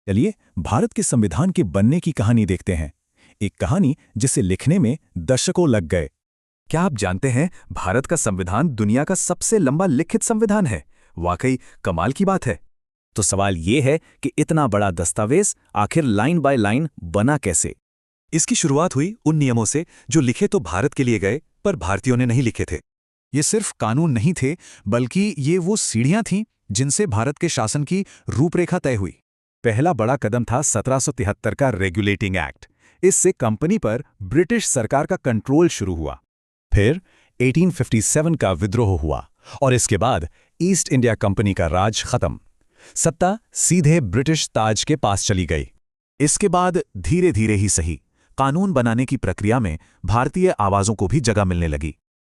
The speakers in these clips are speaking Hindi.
चलिए भारत के संविधान के बनने की कहानी देखते हैं। एक कहानी जिसे लिखने में दशकों लग गए। क्या आप जानते हैं भारत का संविधान दुनिया का सबसे लंबा लिखित संविधान है? वाकई कमाल की बात है। तो सवाल ये है कि इतना बड़ा दस्तावेज आखिर लाइन बाय लाइन बना कैसे? इसकी शुरुआत हुई उन नियमों से जो लिखे तो भारत के लिए गए पर भारतीयों ने नहीं लिखे थे। ये सिर्फ कानून नहीं थे, बल्कि ये वो सीढ़ियां थीं जिनसे भारत के शासन की रूपरेखा तय हुई। पहला बड़ा कदम था 1773 का रेगुलेटिंग एक्ट। इससे कंपनी पर ब्रिटिश सरकार का कंट्रोल शुरू हुआ। फिर 1857 का विद्रोह हुआ और इसके बाद ईस्ट इंडिया कंपनी का राज खत्म। सत्ता सीधे ब्रिटिश ताज के पास चली गई। इसके बाद धीरे धीरे ही सही, कानून बनाने की प्रक्रिया में भारतीय आवाजों को भी जगह मिलने लगी।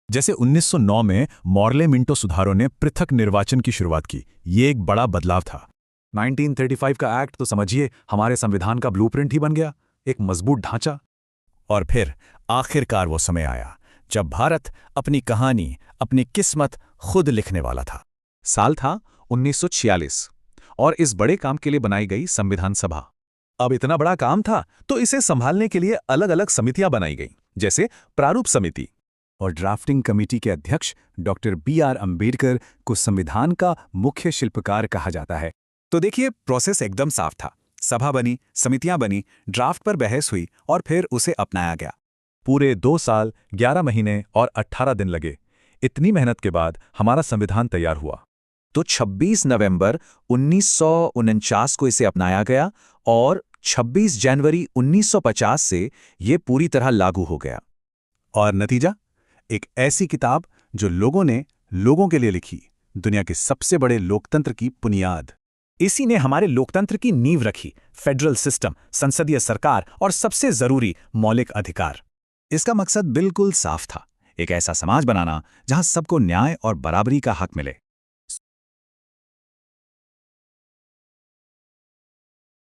जैसे 1909 में मॉर्ले मिंटो सुधारों ने पृथक निर्वाचन की शुरुआत की। ये एक बड़ा बदलाव था। 1935 का एक्ट तो समझिए हमारे संविधान का ब्लूप्रिंट ही बन गया, एक मजबूत ढांचा। और फिर आखिरकार वो समय आया जब भारत अपनी कहानी, अपनी किस्मत खुद लिखने वाला था। साल था 1946 और इस बड़े काम के लिए बनाई गई संविधान सभा। अब इतना बड़ा काम था तो इसे संभालने के लिए अलग अलग समितियां बनाई गईं, जैसे प्रारूप समिति। और ड्राफ्टिंग कमेटी के अध्यक्ष डॉक्टर बी.आर. अम्बेडकर को संविधान का मुख्य शिल्पकार कहा जाता है। तो देखिए, प्रोसेस एकदम साफ था। सभा बनी, समितियां बनी, ड्राफ्ट पर बहस हुई और फिर उसे अपनाया गया। पूरे 2 साल, 11 महीने और 18 दिन लगे। इतनी मेहनत के बाद हमारा संविधान तैयार हुआ। तो 26 नवंबर 1949 को इसे अपनाया गया और 26 जनवरी 1950 से ये पूरी तरह लागू हो गया। और नतीजा? एक ऐसी किताब जो लोगों ने लोगों के लिए लिखी, दुनिया के सबसे बड़े लोकतंत्र की बुनियाद। इसी ने हमारे लोकतंत्र की नींव रखी, फेडरल सिस्टम, संसदीय सरकार और सबसे जरूरी मौलिक अधिकार। इसका मकसद बिल्कुल साफ था, एक ऐसा समाज बनाना जहां सबको न्याय और बराबरी का हक मिले।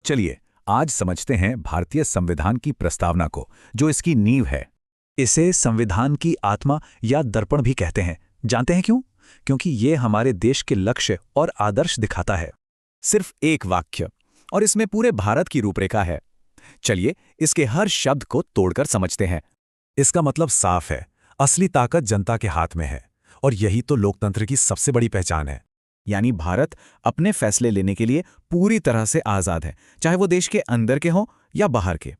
चलिए आज समझते हैं भारतीय संविधान की प्रस्तावना को, जो इसकी नींव है। इसे संविधान की आत्मा या दर्पण भी कहते हैं। जानते हैं क्यों? क्योंकि ये हमारे देश के लक्ष्य और आदर्श दिखाता है। सिर्फ एक वाक्य और इसमें पूरे भारत की रूपरेखा है। चलिए इसके हर शब्द को तोड़कर समझते हैं। इसका मतलब साफ है, असली ताकत जनता के हाथ में है और यही तो लोकतंत्र की सबसे बड़ी पहचान है। यानी भारत अपने फैसले लेने के लिए पूरी तरह से आजाद है, चाहे वो देश के अंदर के हों या बाहर के।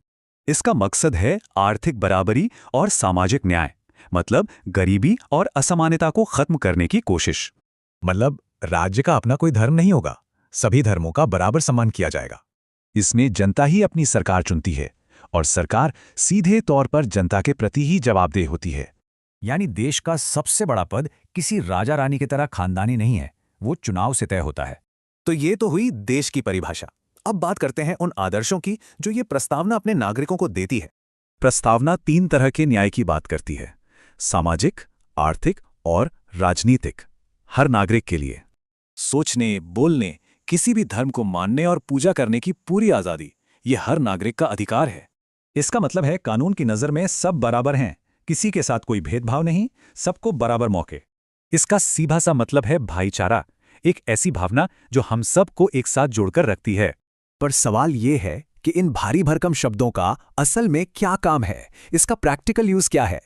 इसका मकसद है आर्थिक बराबरी और सामाजिक न्याय, मतलब गरीबी और असमानता को खत्म करने की कोशिश। मतलब राज्य का अपना कोई धर्म नहीं होगा, सभी धर्मों का बराबर सम्मान किया जाएगा। इसमें जनता ही अपनी सरकार चुनती है और सरकार सीधे तौर पर जनता के प्रति ही जवाबदेह होती है। यानी देश का सबसे बड़ा पद किसी राजा रानी की तरह खानदानी नहीं है, वो चुनाव से तय होता है। तो ये तो हुई देश की परिभाषा। अब बात करते हैं उन आदर्शों की जो ये प्रस्तावना अपने नागरिकों को देती है। प्रस्तावना 3 तरह के न्याय की बात करती है, सामाजिक, आर्थिक और राजनीतिक, हर नागरिक के लिए। सोचने, बोलने, किसी भी धर्म को मानने और पूजा करने की पूरी आज़ादी, ये हर नागरिक का अधिकार है। इसका मतलब है कानून की नज़र में सब बराबर हैं, किसी के साथ कोई भेदभाव नहीं, सबको बराबर मौके। इसका सीधा सा मतलब है भाईचारा, एक ऐसी भावना जो हम सब को एक साथ जोड़कर रखती है। पर सवाल ये है कि इन भारी भरकम शब्दों का असल में क्या काम है, इसका प्रैक्टिकल यूज क्या है?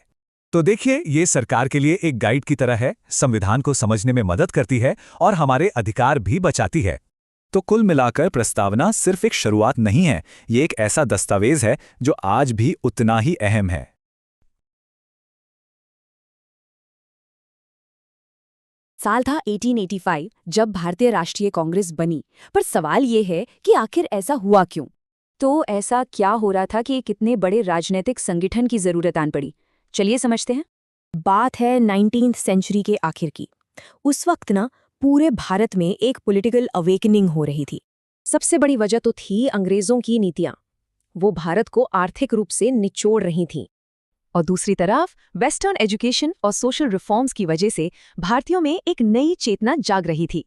तो देखिए, ये सरकार के लिए एक गाइड की तरह है, संविधान को समझने में मदद करती है और हमारे अधिकार भी बचाती है। तो कुल मिलाकर प्रस्तावना सिर्फ एक शुरुआत नहीं है, ये एक ऐसा दस्तावेज है जो आज भी उतना ही अहम है। साल था 1885 जब भारतीय राष्ट्रीय कांग्रेस बनी। पर सवाल ये है कि आखिर ऐसा हुआ क्यों? तो ऐसा क्या हो रहा था कि कितने बड़े राजनीतिक संगठन की जरूरत आन पड़ी? चलिए समझते हैं। बात है 19th सेंचुरी के आखिर की। उस वक्त ना पूरे भारत में एक पॉलिटिकल अवेकनिंग हो रही थी। सबसे बड़ी वजह तो थी अंग्रेजों की नीतियां। वो भारत को आर्थिक रूप से निचोड़ रही थीं। और दूसरी तरफ वेस्टर्न एजुकेशन और सोशल रिफॉर्म्स की वजह से भारतीयों में एक नई चेतना जाग रही थी।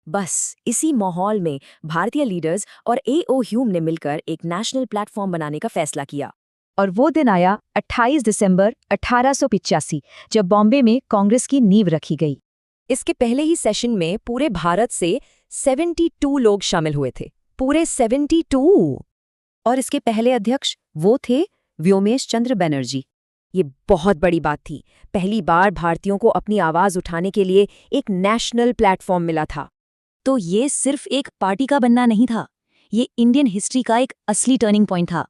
बस इसी माहौल में भारतीय लीडर्स और A.O. ह्यूम ने मिलकर एक नेशनल प्लेटफॉर्म बनाने का फैसला किया। और वो दिन आया 28 दिसंबर 1885 जब बॉम्बे में कांग्रेस की नींव रखी गई। इसके पहले ही सेशन में पूरे भारत से 72 लोग शामिल हुए थे। पूरे 72। और इसके पहले अध्यक्ष वो थे व्योमेश चंद्र बनर्जी। ये बहुत बड़ी बात थी। पहली बार भारतीयों को अपनी आवाज उठाने के लिए एक नेशनल प्लेटफॉर्म मिला था। तो ये सिर्फ एक पार्टी का बनना नहीं था, ये इंडियन हिस्ट्री का एक असली टर्निंग पॉइंट था।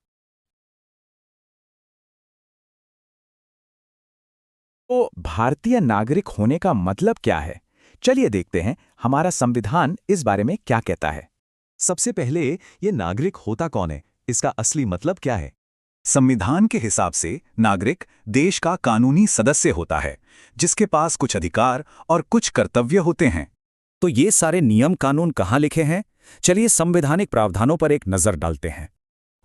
तो भारतीय नागरिक होने का मतलब क्या है? चलिए देखते हैं हमारा संविधान इस बारे में क्या कहता है। सबसे पहले ये नागरिक होता कौन है, इसका असली मतलब क्या है? संविधान के हिसाब से नागरिक देश का कानूनी सदस्य होता है, जिसके पास कुछ अधिकार और कुछ कर्तव्य होते हैं। तो ये सारे नियम कानून कहाँ लिखे हैं? चलिए संवैधानिक प्रावधानों पर एक नजर डालते हैं।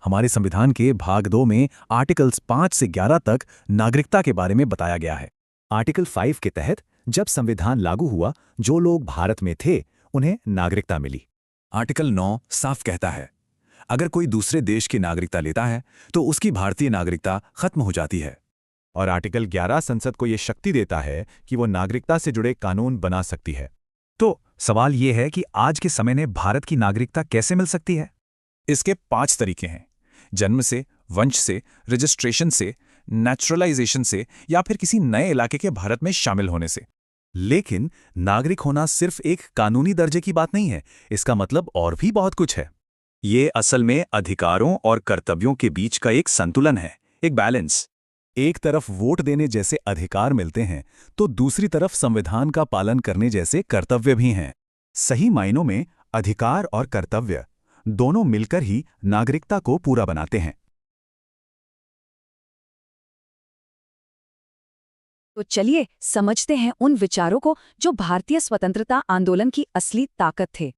हमारे संविधान के भाग 2 में आर्टिकल्स 5 से 11 तक नागरिकता के बारे में बताया गया है। आर्टिकल 5 के तहत जब संविधान लागू हुआ, जो लोग भारत में थे उन्हें नागरिकता मिली। आर्टिकल 9 साफ कहता है, अगर कोई दूसरे देश की नागरिकता लेता है तो उसकी भारतीय नागरिकता खत्म हो जाती है। और आर्टिकल 11 संसद को ये शक्ति देता है कि वो नागरिकता से जुड़े कानून बना सकती है। तो सवाल ये है कि आज के समय में भारत की नागरिकता कैसे मिल सकती है? इसके 5 तरीके हैं: जन्म से, वंश से, रजिस्ट्रेशन से, नेचुरलाइजेशन से या फिर किसी नए इलाके के भारत में शामिल होने से। लेकिन नागरिक होना सिर्फ एक कानूनी दर्जे की बात नहीं है, इसका मतलब और भी बहुत कुछ है। ये असल में अधिकारों और कर्तव्यों के बीच का एक संतुलन है, एक बैलेंस। एक तरफ वोट देने जैसे अधिकार मिलते हैं तो दूसरी तरफ संविधान का पालन करने जैसे कर्तव्य भी हैं। सही मायनों में अधिकार और कर्तव्य दोनों मिलकर ही नागरिकता को पूरा बनाते हैं। तो चलिए समझते हैं उन विचारों को जो भारतीय स्वतंत्रता आंदोलन की असली ताकत थे।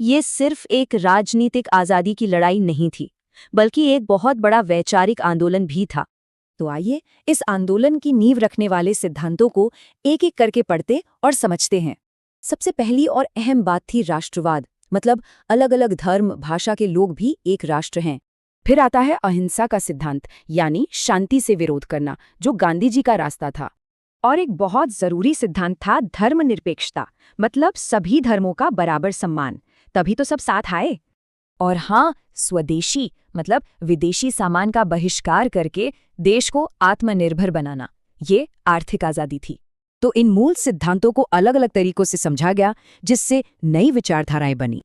ये सिर्फ एक राजनीतिक आजादी की लड़ाई नहीं थी, बल्कि एक बहुत बड़ा वैचारिक आंदोलन भी था। तो आइए इस आंदोलन की नींव रखने वाले सिद्धांतों को एक एक करके पढ़ते और समझते हैं। सबसे पहली और अहम बात थी राष्ट्रवाद, मतलब अलग अलग धर्म भाषा के लोग भी एक राष्ट्र हैं। फिर आता है अहिंसा का सिद्धांत, यानी शांति से विरोध करना, जो गांधी जी का रास्ता था। और एक बहुत जरूरी सिद्धांत था धर्मनिरपेक्षता, मतलब सभी धर्मों का बराबर सम्मान, तभी तो सब साथ आए। और हाँ, स्वदेशी, मतलब विदेशी सामान का बहिष्कार करके देश को आत्मनिर्भर बनाना, ये आर्थिक आजादी थी। तो इन मूल सिद्धांतों को अलग अलग तरीकों से समझा गया, जिससे नई विचारधाराएं बनी।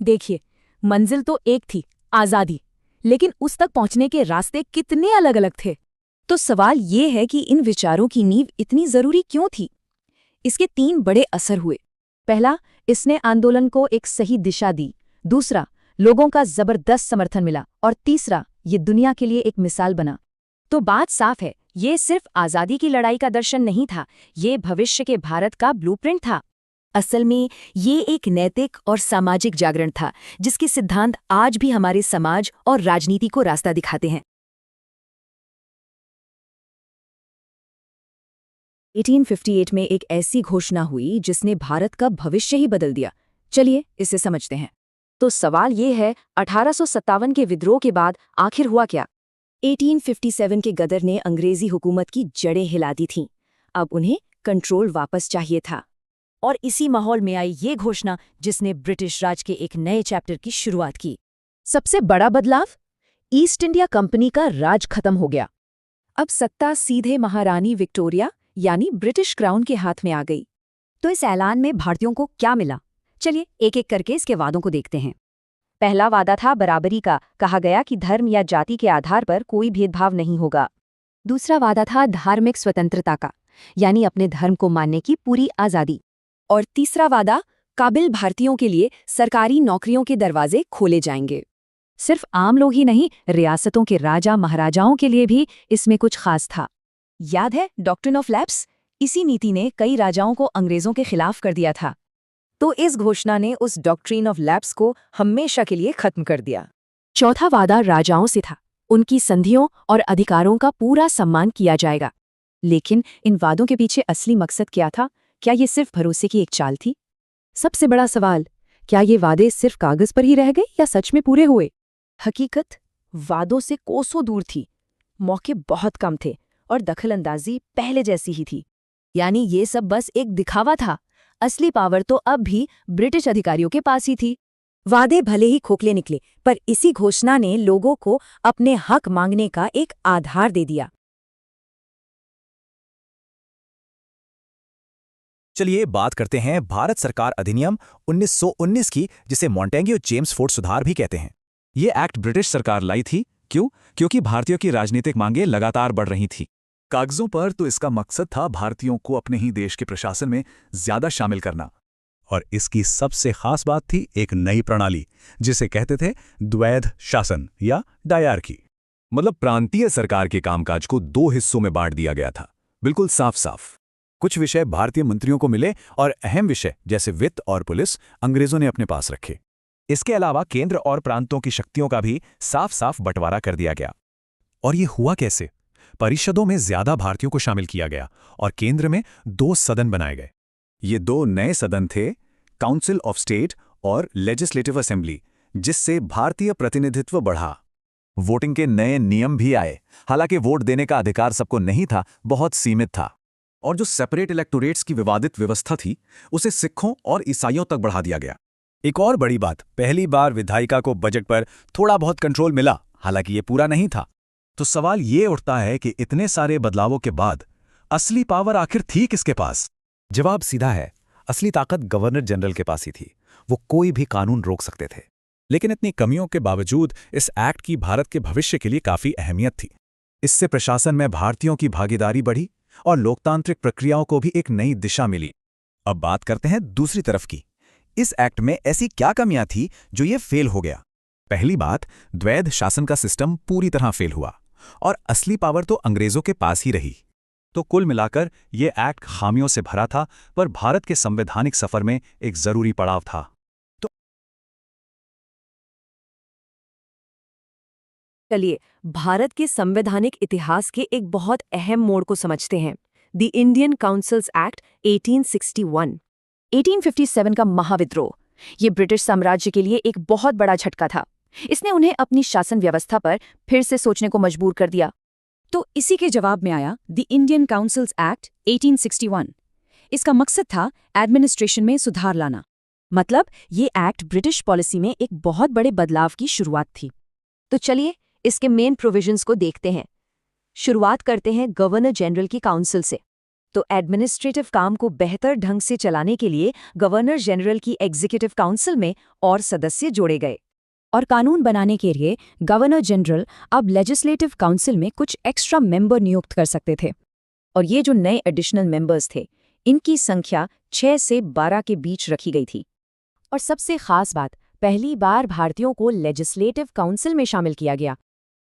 देखिए, मंजिल तो एक थी, आजादी, लेकिन उस तक पहुंचने के रास्ते कितने अलग अलग थे। तो सवाल ये है कि इन विचारों की नींव इतनी जरूरी क्यों थी? इसके 3 बड़े असर हुए। पहला, इसने आंदोलन को एक सही दिशा दी। दूसरा, लोगों का जबरदस्त समर्थन मिला। और तीसरा, ये दुनिया के लिए एक मिसाल बना। तो बात साफ है, ये सिर्फ आजादी की लड़ाई का दर्शन नहीं था, ये भविष्य के भारत का ब्लूप्रिंट था। असल में ये एक नैतिक और सामाजिक जागरण था, जिसके सिद्धांत आज भी हमारे समाज और राजनीति को रास्ता दिखाते हैं। 1858 में एक ऐसी घोषणा हुई जिसने भारत का भविष्य ही बदल दिया। चलिए इसे समझते हैं। तो सवाल ये है, 1857 के विद्रोह के बाद आखिर हुआ क्या? 1857 के गदर ने अंग्रेजी हुकूमत की जड़ें हिला दी थीं। अब उन्हें कंट्रोल वापस चाहिए था। और इसी माहौल में आई ये घोषणा जिसने ब्रिटिश राज के एक नए चैप्टर की शुरुआत की। सबसे बड़ा बदलाव, ईस्ट इंडिया कंपनी का राज खत्म हो गया। अब सत्ता सीधे महारानी विक्टोरिया यानी ब्रिटिश क्राउन के हाथ में आ गई। तो इस ऐलान में भारतीयों को क्या मिला? चलिए एक एक करके इसके वादों को देखते हैं। पहला वादा था बराबरी का। कहा गया कि धर्म या जाति के आधार पर कोई भेदभाव नहीं होगा। दूसरा वादा था धार्मिक स्वतंत्रता का, यानी अपने धर्म को मानने की पूरी आज़ादी। और तीसरा वादा, काबिल भारतीयों के लिए सरकारी नौकरियों के दरवाजे खोले जाएंगे। सिर्फ आम लोग ही नहीं, रियासतों के राजा महाराजाओं के लिए भी इसमें कुछ खास था। याद है डॉक्ट्रिन ऑफ लैप्स? इसी नीति ने कई राजाओं को अंग्रेजों के खिलाफ कर दिया था। तो इस घोषणा ने उस डॉक्ट्रिन ऑफ लैप्स को हमेशा के लिए खत्म कर दिया। चौथा वादा राजाओं से था, उनकी संधियों और अधिकारों का पूरा सम्मान किया जाएगा। लेकिन इन वादों के पीछे असली मकसद क्या था? क्या ये सिर्फ भरोसे की एक चाल थी? सबसे बड़ा सवाल, क्या ये वादे सिर्फ कागज पर ही रह गए या सच में पूरे हुए? हकीकत वादों से कोसों दूर थी। मौके बहुत कम थे और दखलंदाजी पहले जैसी ही थी। यानी ये सब बस एक दिखावा था। असली पावर तो अब भी ब्रिटिश अधिकारियों के पास ही थी। वादे भले ही खोखले निकले, पर इसी घोषणा ने लोगों को अपने हक मांगने का एक आधार दे दिया। चलिए बात करते हैं भारत सरकार अधिनियम 1919 की, जिसे मॉन्टेग्यू जेम्स फोर्ड सुधार भी कहते हैं। ये एक्ट ब्रिटिश सरकार लाई थी। क्यों? क्योंकि भारतीयों की राजनीतिक मांगें लगातार बढ़ रही थी। कागजों पर तो इसका मकसद था भारतीयों को अपने ही देश के प्रशासन में ज्यादा शामिल करना। और इसकी सबसे खास बात थी एक नई प्रणाली, जिसे कहते थे द्वैध शासन या डायरकी। मतलब प्रांतीय सरकार के कामकाज को दो हिस्सों में बांट दिया गया था, बिल्कुल साफ साफ। कुछ विषय भारतीय मंत्रियों को मिले और अहम विषय जैसे वित्त और पुलिस अंग्रेजों ने अपने पास रखे। इसके अलावा केंद्र और प्रांतों की शक्तियों का भी साफ साफ बंटवारा कर दिया गया। और ये हुआ कैसे? परिषदों में ज्यादा भारतीयों को शामिल किया गया और केंद्र में 2 सदन बनाए गए। ये 2 नए सदन थे, काउंसिल ऑफ स्टेट और लेजिस्लेटिव असेंबली, जिससे भारतीय प्रतिनिधित्व बढ़ा। वोटिंग के नए नियम भी आए। हालांकि वोट देने का अधिकार सबको नहीं था, बहुत सीमित था। और जो सेपरेट इलेक्टोरेट्स की विवादित व्यवस्था थी, उसे सिखों और ईसाइयों तक बढ़ा दिया गया। एक और बड़ी बात, पहली बार विधायिका को बजट पर थोड़ा बहुत कंट्रोल मिला, हालांकि ये पूरा नहीं था। तो सवाल ये उठता है कि इतने सारे बदलावों के बाद असली पावर आखिर थी किसके पास? जवाब सीधा है, असली ताकत गवर्नर जनरल के पास ही थी। वो कोई भी कानून रोक सकते थे। लेकिन इतनी कमियों के बावजूद इस एक्ट की भारत के भविष्य के लिए काफी अहमियत थी। इससे प्रशासन में भारतीयों की भागीदारी बढ़ी और लोकतांत्रिक प्रक्रियाओं को भी एक नई दिशा मिली। अब बात करते हैं दूसरी तरफ की। इस एक्ट में ऐसी क्या कमियां थी जो ये फेल हो गया? पहली बात, द्वैध शासन का सिस्टम पूरी तरह फेल हुआ और असली पावर तो अंग्रेजों के पास ही रही। तो कुल मिलाकर ये एक्ट खामियों से भरा था, पर भारत के संवैधानिक सफर में एक जरूरी पड़ाव था। चलिए भारत के संवैधानिक इतिहास के एक बहुत अहम मोड़ को समझते हैं, द इंडियन काउंसिल्स एक्ट 1861। 1857 का महाविद्रोह, ये ब्रिटिश साम्राज्य के लिए एक बहुत बड़ा झटका था। इसने उन्हें अपनी शासन व्यवस्था पर फिर से सोचने को मजबूर कर दिया। तो इसी के जवाब में आया द इंडियन काउंसिल्स एक्ट 1861। इसका मकसद था एडमिनिस्ट्रेशन में सुधार लाना। मतलब ये एक्ट ब्रिटिश पॉलिसी में एक बहुत बड़े बदलाव की शुरुआत थी। तो चलिए इसके मेन प्रोविजंस को देखते हैं। शुरुआत करते हैं गवर्नर जनरल की काउंसिल से। तो एडमिनिस्ट्रेटिव काम को बेहतर ढंग से चलाने के लिए गवर्नर जनरल की एग्जीक्यूटिव काउंसिल में और सदस्य जोड़े गए। और कानून बनाने के लिए गवर्नर जनरल अब लेजिस्लेटिव काउंसिल में कुछ एक्स्ट्रा मेंबर नियुक्त कर सकते थे। और ये जो नए एडिशनल मेंबर्स थे, इनकी संख्या 6 से 12 के बीच रखी गई थी। और सबसे खास बात, पहली बार भारतीयों को लेजिस्लेटिव काउंसिल में शामिल किया गया।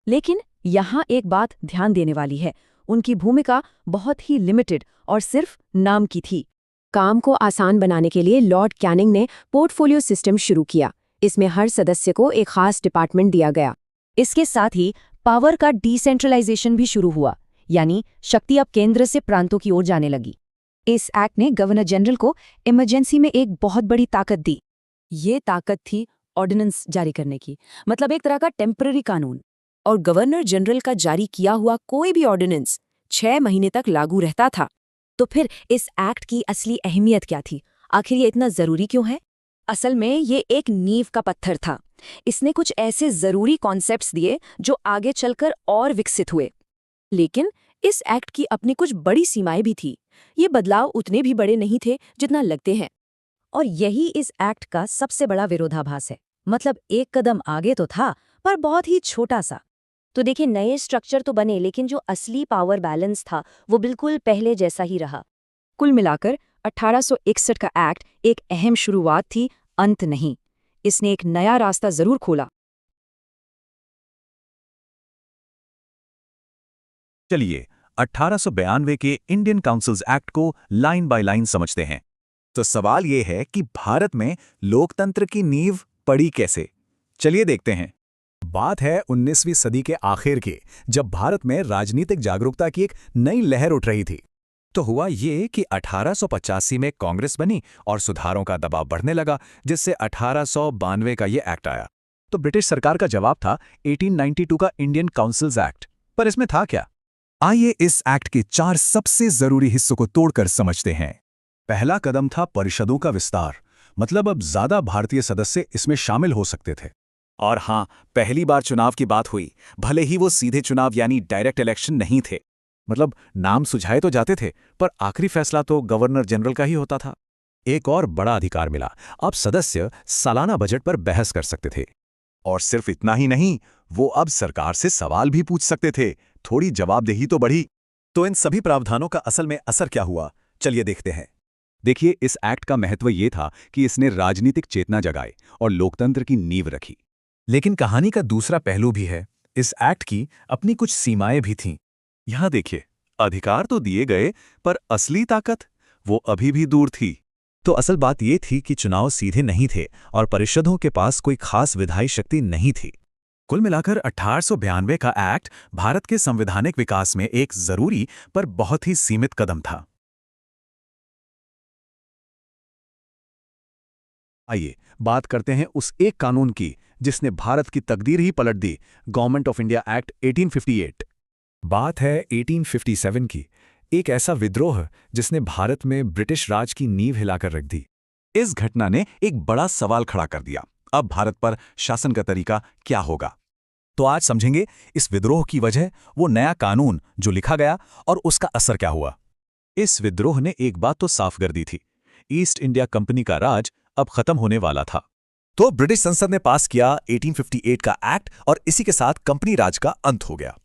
लेकिन यहाँ एक बात ध्यान देने वाली है, उनकी भूमिका बहुत ही लिमिटेड और सिर्फ नाम की थी। काम को आसान बनाने के लिए लॉर्ड कैनिंग ने पोर्टफोलियो सिस्टम शुरू किया। इसमें हर सदस्य को एक खास डिपार्टमेंट दिया गया। इसके साथ ही पावर का डिसेंट्रलाइजेशन भी शुरू हुआ, यानी शक्ति अब केंद्र से प्रांतों की ओर जाने लगी। इस एक्ट ने गवर्नर जनरल को इमरजेंसी में एक बहुत बड़ी ताकत दी। ये ताकत थी ऑर्डिनेंस जारी करने की, मतलब एक तरह का टेम्पररी कानून। और गवर्नर जनरल का जारी किया हुआ कोई भी ऑर्डिनेंस 6 महीने तक लागू रहता था। तो फिर इस एक्ट की असली अहमियत क्या थी? आखिर ये इतना जरूरी क्यों है? असल में ये एक नींव का पत्थर था। इसने कुछ ऐसे जरूरी कॉन्सेप्ट्स दिए जो आगे चलकर और विकसित हुए। लेकिन इस एक्ट की अपनी कुछ बड़ी सीमाएं भी थी। ये बदलाव उतने भी बड़े नहीं थे जितना लगते हैं। और यही इस एक्ट का सबसे बड़ा विरोधाभास है। मतलब एक कदम आगे तो था, पर बहुत ही छोटा सा। तो देखिए, नए स्ट्रक्चर तो बने, लेकिन जो असली पावर बैलेंस था वो बिल्कुल पहले जैसा ही रहा। कुल मिलाकर 1861 का एक्ट एक अहम शुरुआत थी, अंत नहीं। इसने एक नया रास्ता जरूर खोला। चलिए 1892 के इंडियन काउंसिल्स एक्ट को लाइन बाय लाइन समझते हैं। तो सवाल ये है कि भारत में लोकतंत्र की नींव पड़ी कैसे? चलिए देखते हैं। बात है 19वीं सदी के आखिर की, जब भारत में राजनीतिक जागरूकता की एक नई लहर उठ रही थी। तो हुआ ये कि 1885 में कांग्रेस बनी और सुधारों का दबाव बढ़ने लगा, जिससे 1892 का ये एक्ट आया। तो ब्रिटिश सरकार का जवाब था 1892 का इंडियन काउंसिल्स एक्ट। पर इसमें था क्या? आइए इस एक्ट के 4 सबसे जरूरी हिस्सों को तोड़कर समझते हैं। पहला कदम था परिषदों का विस्तार। मतलब अब ज्यादा भारतीय सदस्य इसमें शामिल हो सकते थे। और हाँ, पहली बार चुनाव की बात हुई, भले ही वो सीधे चुनाव यानी डायरेक्ट इलेक्शन नहीं थे। मतलब नाम सुझाए तो जाते थे, पर आखिरी फैसला तो गवर्नर जनरल का ही होता था। एक और बड़ा अधिकार मिला, अब सदस्य सालाना बजट पर बहस कर सकते थे। और सिर्फ इतना ही नहीं, वो अब सरकार से सवाल भी पूछ सकते थे। थोड़ी जवाबदेही तो बढ़ी। तो इन सभी प्रावधानों का असल में असर क्या हुआ, चलिए देखते हैं। देखिए, इस एक्ट का महत्व ये था कि इसने राजनीतिक चेतना जगाई और लोकतंत्र की नींव रखी। लेकिन कहानी का दूसरा पहलू भी है। इस एक्ट की अपनी कुछ सीमाएं भी थीं। यहां देखिए, अधिकार तो दिए गए, पर असली ताकत वो अभी भी दूर थी। तो असल बात ये थी कि चुनाव सीधे नहीं थे और परिषदों के पास कोई खास विधायी शक्ति नहीं थी। कुल मिलाकर 1892 का एक्ट भारत के संवैधानिक विकास में एक जरूरी पर बहुत ही सीमित कदम था। आइए बात करते हैं उस एक कानून की जिसने भारत की तकदीर ही पलट दी, गवर्नमेंट ऑफ इंडिया एक्ट 1858। बात है 1857 की, एक ऐसा विद्रोह जिसने भारत में ब्रिटिश राज की नींव हिलाकर रख दी। इस घटना ने एक बड़ा सवाल खड़ा कर दिया, अब भारत पर शासन का तरीका क्या होगा। तो आज समझेंगे इस विद्रोह की वजह, वो नया कानून जो लिखा गया और उसका असर क्या हुआ। इस विद्रोह ने एक बात तो साफ कर दी थी, ईस्ट इंडिया कंपनी का राज अब खत्म होने वाला था। तो ब्रिटिश संसद ने पास किया 1858 का एक्ट और इसी के साथ कंपनी राज का अंत हो गया।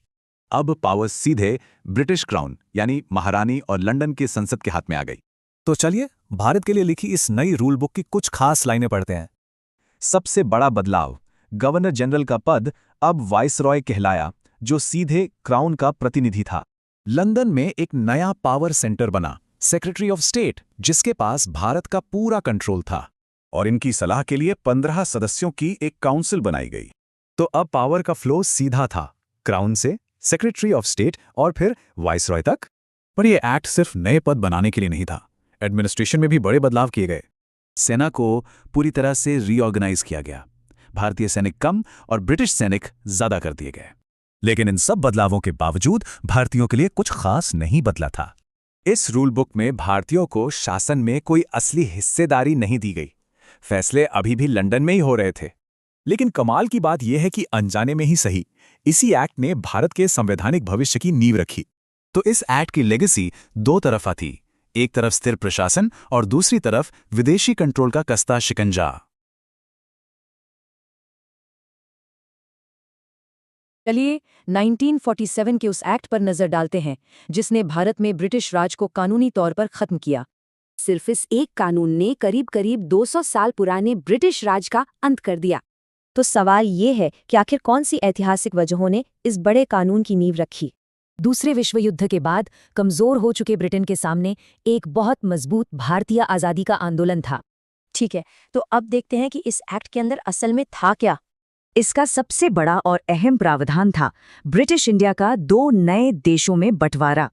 अब पावर सीधे ब्रिटिश क्राउन यानी महारानी और लंदन के संसद के हाथ में आ गई। तो चलिए भारत के लिए लिखी इस नई रूल बुक की कुछ खास लाइनें पढ़ते हैं। सबसे बड़ा बदलाव, गवर्नर जनरल का पद अब वाइसरॉय कहलाया, जो सीधे क्राउन का प्रतिनिधि था। लंदन में एक नया पावर सेंटर बना, सेक्रेटरी ऑफ स्टेट, जिसके पास भारत का पूरा कंट्रोल था। और इनकी सलाह के लिए 15 सदस्यों की एक काउंसिल बनाई गई। तो अब पावर का फ्लो सीधा था, क्राउन से सेक्रेटरी ऑफ स्टेट और फिर वाइसरॉय तक। पर यह एक्ट सिर्फ नए पद बनाने के लिए नहीं था, एडमिनिस्ट्रेशन में भी बड़े बदलाव किए गए। सेना को पूरी तरह से रीऑर्गेनाइज किया गया, भारतीय सैनिक कम और ब्रिटिश सैनिक ज्यादा कर दिए गए। लेकिन इन सब बदलावों के बावजूद भारतीयों के लिए कुछ खास नहीं बदला था। इस रूल बुक में भारतीयों को शासन में कोई असली हिस्सेदारी नहीं दी गई। फैसले अभी भी लंदन में ही हो रहे थे। लेकिन कमाल की बात यह है कि अनजाने में ही सही, इसी एक्ट ने भारत के संवैधानिक भविष्य की नींव रखी। तो इस एक्ट की लेगेसी दो तरफा थी, एक तरफ स्थिर प्रशासन और दूसरी तरफ विदेशी कंट्रोल का कस्ता शिकंजा। चलिए 1947 के उस एक्ट पर नजर डालते हैं जिसने भारत में ब्रिटिश राज को कानूनी तौर पर खत्म किया। सिर्फ इस एक कानून ने करीब 200 साल पुराने ब्रिटिश राज का अंत कर दिया। तो सवाल ये है कि आखिर कौन सी ऐतिहासिक वजहों ने इस बड़े कानून की नींव रखी। दूसरे विश्व युद्ध के बाद कमजोर हो चुके ब्रिटेन के सामने एक बहुत मजबूत भारतीय आज़ादी का आंदोलन था। ठीक है, तो अब देखते हैं कि इस एक्ट के अंदर असल में था क्या। इसका सबसे बड़ा और अहम प्रावधान था ब्रिटिश इंडिया का 2 नए देशों में बंटवारा।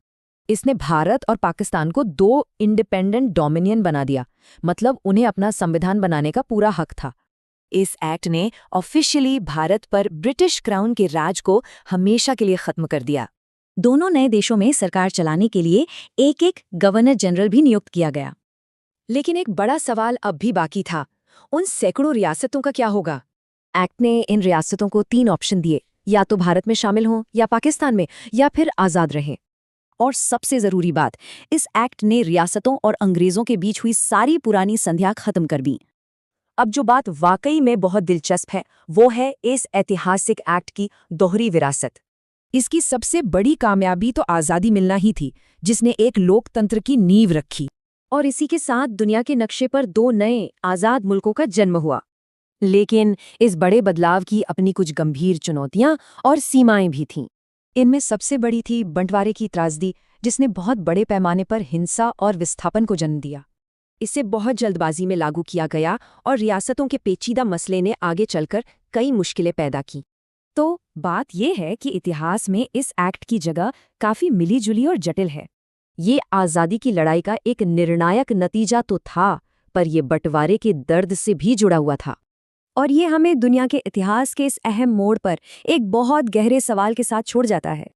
इसने भारत और पाकिस्तान को 2 इंडिपेंडेंट डोमिनियन बना दिया, मतलब उन्हें अपना संविधान बनाने का पूरा हक था। इस एक्ट ने ऑफिशियली भारत पर ब्रिटिश क्राउन के राज को हमेशा के लिए खत्म कर दिया। दोनों नए देशों में सरकार चलाने के लिए एक गवर्नर जनरल भी नियुक्त किया गया। लेकिन एक बड़ा सवाल अब भी बाकी था, उन सैकड़ों रियासतों का क्या होगा। एक्ट ने इन रियासतों को 3 ऑप्शन दिए, या तो भारत में शामिल हों, या पाकिस्तान में, या फिर आज़ाद रहें। और सबसे जरूरी बात, इस एक्ट ने रियासतों और अंग्रेजों के बीच हुई सारी पुरानी संधियां खत्म कर दी। अब जो बात वाकई में बहुत दिलचस्प है वो है इस ऐतिहासिक एक्ट की दोहरी विरासत। इसकी सबसे बड़ी कामयाबी तो आज़ादी मिलना ही थी, जिसने एक लोकतंत्र की नींव रखी, और इसी के साथ दुनिया के नक्शे पर 2 नए आज़ाद मुल्कों का जन्म हुआ। लेकिन इस बड़े बदलाव की अपनी कुछ गंभीर चुनौतियां और सीमाएं भी थीं। इनमें सबसे बड़ी थी बंटवारे की त्रासदी, जिसने बहुत बड़े पैमाने पर हिंसा और विस्थापन को जन्म दिया। इसे बहुत जल्दबाजी में लागू किया गया और रियासतों के पेचीदा मसले ने आगे चलकर कई मुश्किलें पैदा की। तो बात यह है कि इतिहास में इस एक्ट की जगह काफ़ी मिलीजुली और जटिल है। ये आज़ादी की लड़ाई का एक निर्णायक नतीजा तो था, पर यह बंटवारे के दर्द से भी जुड़ा हुआ था। और ये हमें दुनिया के इतिहास के इस अहम मोड़ पर एक बहुत गहरे सवाल के साथ छोड़ जाता है।